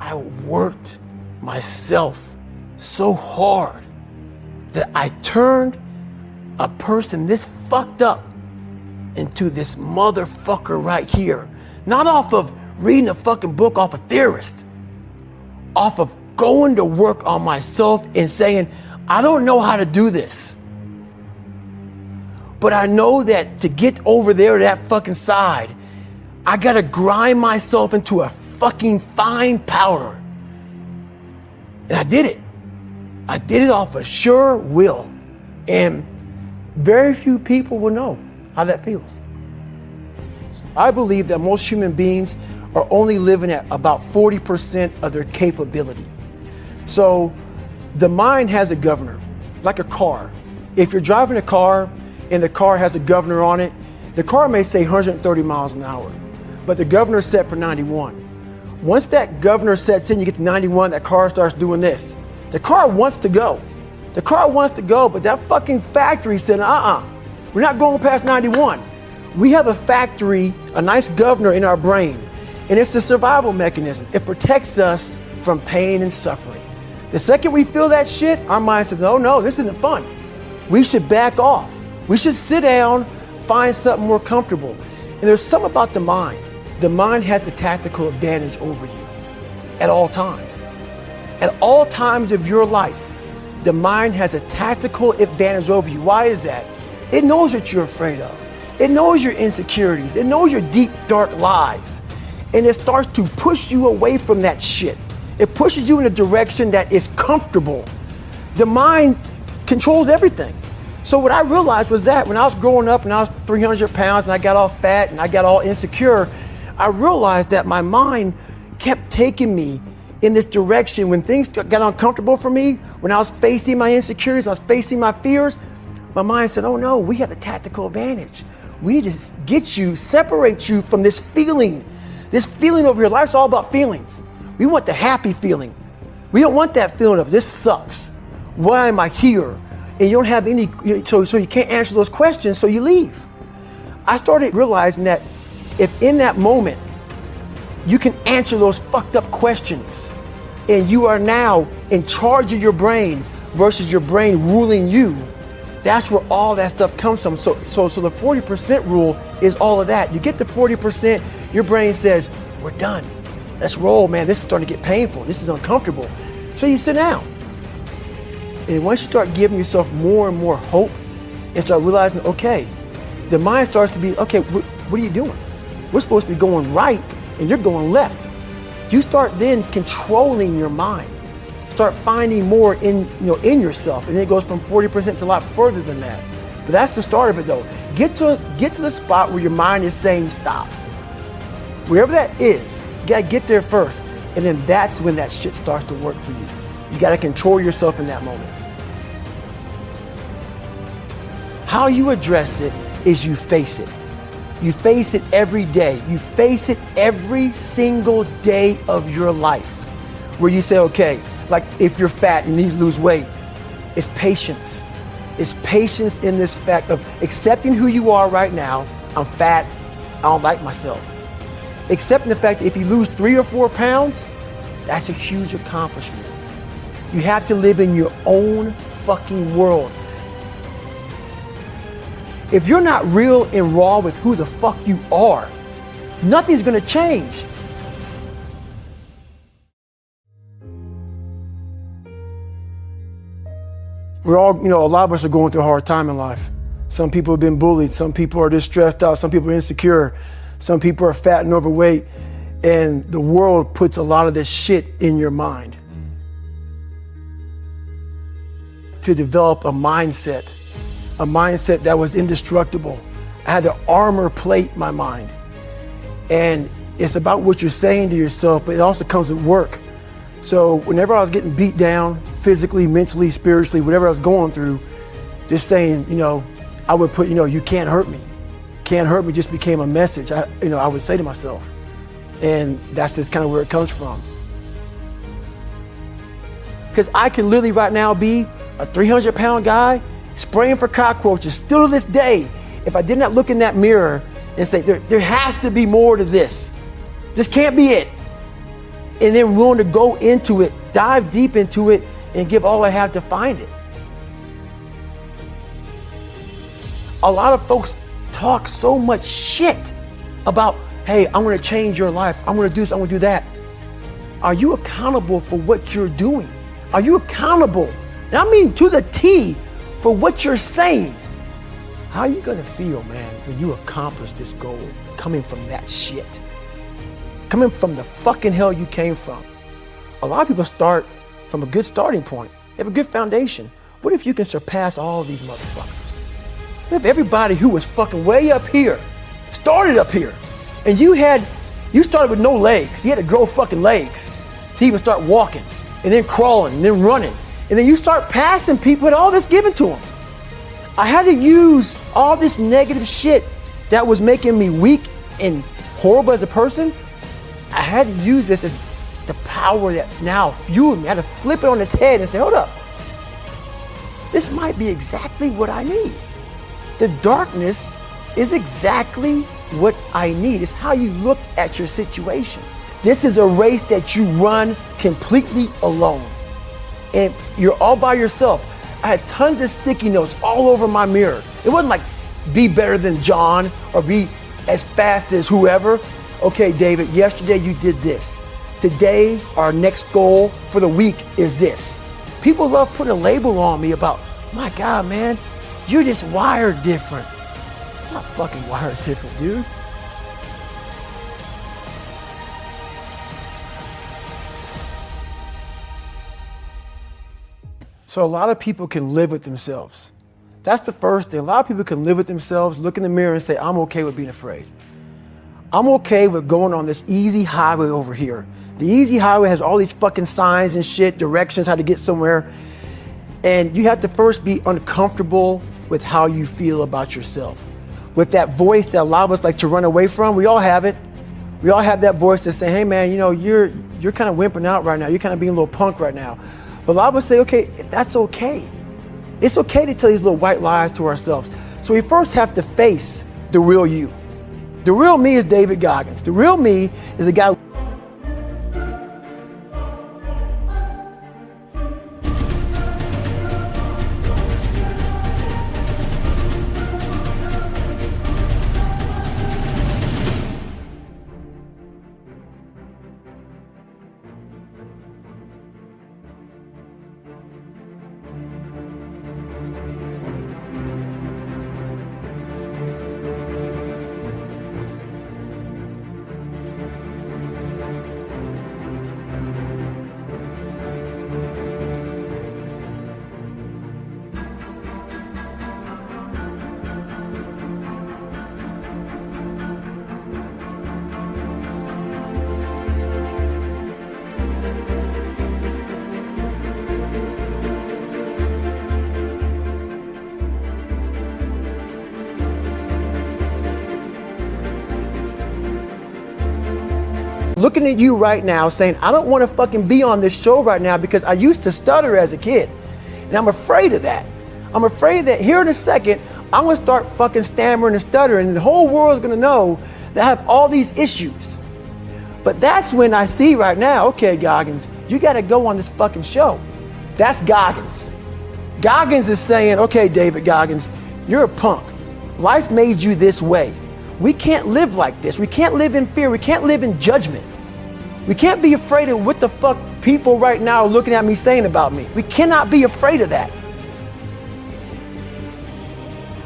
I worked myself so hard that I turned a person this fucked up into this motherfucker right here. Not off of reading a fucking book off a theorist, off of going to work on myself and saying, I don't know how to do this, but I know that to get over there to that fucking side, I gotta grind myself into a fucking fine powder. And I did it. I did it off of sure will. And very few people will know how that feels. I believe that most human beings are only living at about 40% of their capability. So the mind has a governor, like a car. If you're driving a car and the car has a governor on it, the car may say 130 miles an hour, but the governor is set for 91. Once that governor sets in, you get to 91, that car starts doing this. The car wants to go. The car wants to go, but that fucking factory said, we're not going past 91. We have a factory, a nice governor in our brain, and it's a survival mechanism. It protects us from pain and suffering. The second we feel that shit, our mind says, oh no, this isn't fun. We should back off. We should sit down, find something more comfortable. And there's something about the mind. The mind has the tactical advantage over you at all times. At all times of your life, the mind has a tactical advantage over you. Why is that? It knows what you're afraid of. It knows your insecurities. It knows your deep, dark lies. And it starts to push you away from that shit. It pushes you in a direction that is comfortable. The mind controls everything. So what I realized was that when I was growing up and I was 300 pounds and I got all fat and I got all insecure, I realized that my mind kept taking me in this direction. When things got uncomfortable for me, when I was facing my insecurities, when I was facing my fears, my mind said, oh no, we have the tactical advantage. We need to get you, separate you from this feeling over here. Life's all about feelings. We want the happy feeling. We don't want that feeling of this sucks. Why am I here? And you don't have any, so you can't answer those questions, so you leave. I started realizing that if in that moment you can answer those fucked up questions and you are now in charge of your brain versus your brain ruling you, that's where all that stuff comes from. So the 40% rule is all of that. You get to 40%, your brain says, we're done. Let's roll, man. This is starting to get painful. This is uncomfortable. So you sit down. And once you start giving yourself more and more hope and start realizing, okay, the mind starts to be, okay, what are you doing? We're supposed to be going right and you're going left. You start then controlling your mind. Start finding more in yourself, and then it goes from 40% to a lot further than that. But that's the start of it though. Get to the spot where your mind is saying stop. Wherever that is, you gotta get there first. And then that's when that shit starts to work for you. You gotta control yourself in that moment. How you address it is you face it. You face it every day. You face it every single day of your life. Where you say, okay, like if you're fat and you need to lose weight, it's patience. It's patience in this fact of accepting who you are right now. I'm fat, I don't like myself. Accepting the fact that if you lose 3 or 4 pounds, that's a huge accomplishment. You have to live in your own fucking world. If you're not real and raw with who the fuck you are, nothing's gonna change. We're all, a lot of us are going through a hard time in life. Some people have been bullied. Some people are just stressed out. Some people are insecure. Some people are fat and overweight. And the world puts a lot of this shit in your mind. To develop a mindset that was indestructible. I had to armor plate my mind. And it's about what you're saying to yourself, but it also comes with work. So whenever I was getting beat down, physically, mentally, spiritually, whatever I was going through, just saying, I would put, you can't hurt me. Can't hurt me just became a message, I would say to myself. And that's just kind of where it comes from. Because I can literally right now be a 300-pound guy spraying for cockroaches still to this day. If I did not look in that mirror and say, there has to be more to this. This can't be it. and then willing to go into it, dive deep into it, and give all I have to find it. A lot of folks talk so much shit about, hey, I'm gonna change your life. I'm gonna do this, I'm gonna do that. Are you accountable for what you're doing? Are you accountable, and I mean to the T, for what you're saying? How are you gonna feel, man, when you accomplish this goal coming from that shit? Coming from the fucking hell you came from. A lot of people start from a good starting point. They have a good foundation. What if you can surpass all of these motherfuckers? What if everybody who was fucking way up here started up here, and you started with no legs. You had to grow fucking legs to even start walking, and then crawling, and then running. And then you start passing people with all this given to them. I had to use all this negative shit that was making me weak and horrible as a person. I had to use this as the power that now fueled me. I had to flip it on its head and say, hold up. This might be exactly what I need. The darkness is exactly what I need. It's how you look at your situation. This is a race that you run completely alone. And you're all by yourself. I had tons of sticky notes all over my mirror. It wasn't like be better than John or be as fast as whoever. Okay, David, yesterday you did this. Today, our next goal for the week is this. People love putting a label on me about, my God, man, you're just wired different. I'm not fucking wired different, dude. So a lot of people can live with themselves. That's the first thing. A lot of people can live with themselves, look in the mirror and say, I'm okay with being afraid. I'm okay with going on this easy highway over here. The easy highway has all these fucking signs and shit, directions, how to get somewhere. And you have to first be uncomfortable with how you feel about yourself. With that voice that a lot of us like to run away from, we all have it. We all have that voice that's saying, hey man, you know, you're kind of wimping out right now. You're kind of being a little punk right now. But a lot of us say, okay, that's okay. It's okay to tell these little white lies to ourselves. So we first have to face the real you. The real me is David Goggins. The real me is the guy. Looking at you right now saying, I don't want to fucking be on this show right now because I used to stutter as a kid. And I'm afraid of that. I'm afraid that here in a second, I'm going to start fucking stammering and stuttering and the whole world's going to know that I have all these issues. But that's when I see right now, okay, Goggins, you got to go on this fucking show. That's Goggins. Goggins is saying, okay, David Goggins, you're a punk. Life made you this way. We can't live like this. We can't live in fear. We can't live in judgment. We can't be afraid of what the fuck people right now are looking at me saying about me. We cannot be afraid of that.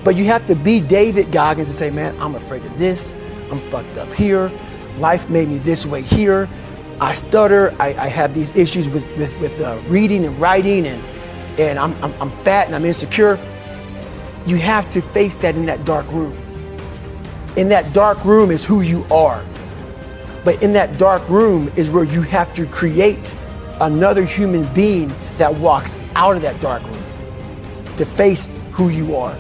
But you have to be David Goggins and say, man, I'm afraid of this. I'm fucked up here. Life made me this way here. I stutter. I have these issues with reading and writing, and I'm fat and I'm insecure. You have to face that in that dark room. In that dark room is who you are. But in that dark room is where you have to create another human being that walks out of that dark room to face who you are.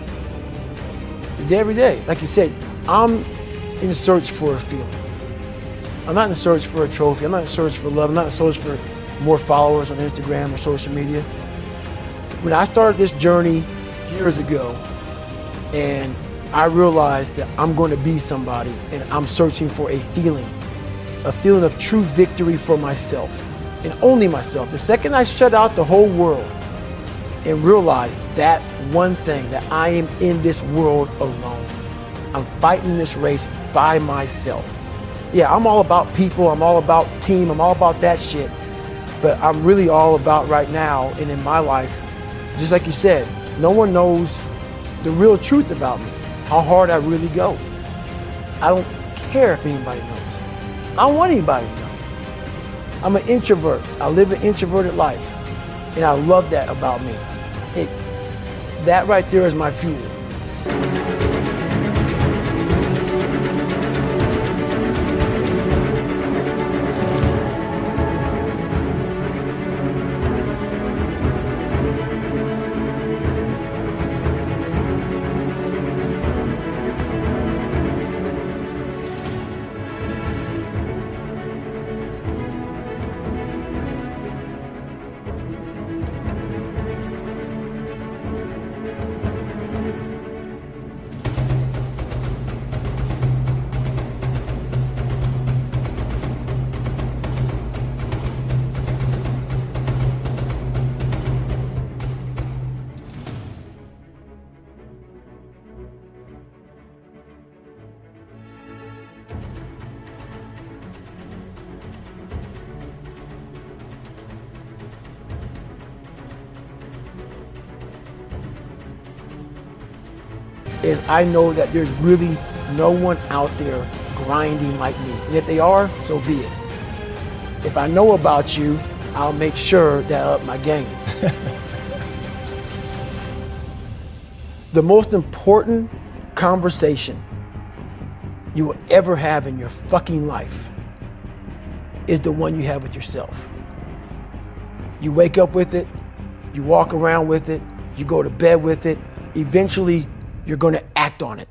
Every day, like you said, I'm in search for a feeling. I'm not in search for a trophy. I'm not in search for love. I'm not in search for more followers on Instagram or social media. When I started this journey years ago, and I realized that I'm going to be somebody, and I'm searching for a feeling. a feeling of true victory for myself and only myself. The second I shut out the whole world and realize that one thing, that I am in this world alone. I'm fighting this race by myself. Yeah, I'm all about people, I'm all about team, I'm all about that shit. But I'm really all about right now and in my life, just like you said, no one knows the real truth about me, how hard I really go. I don't care if anybody knows. I don't want anybody to know. I'm an introvert. I live an introverted life. And I love that about me. That right there is my fuel. Is I know that there's really no one out there grinding like me. And if they are, so be it. If I know about you, I'll make sure that I up my game. The most important conversation you will ever have in your fucking life is the one you have with yourself. You wake up with it, you walk around with it, you go to bed with it, eventually you're going to act on it.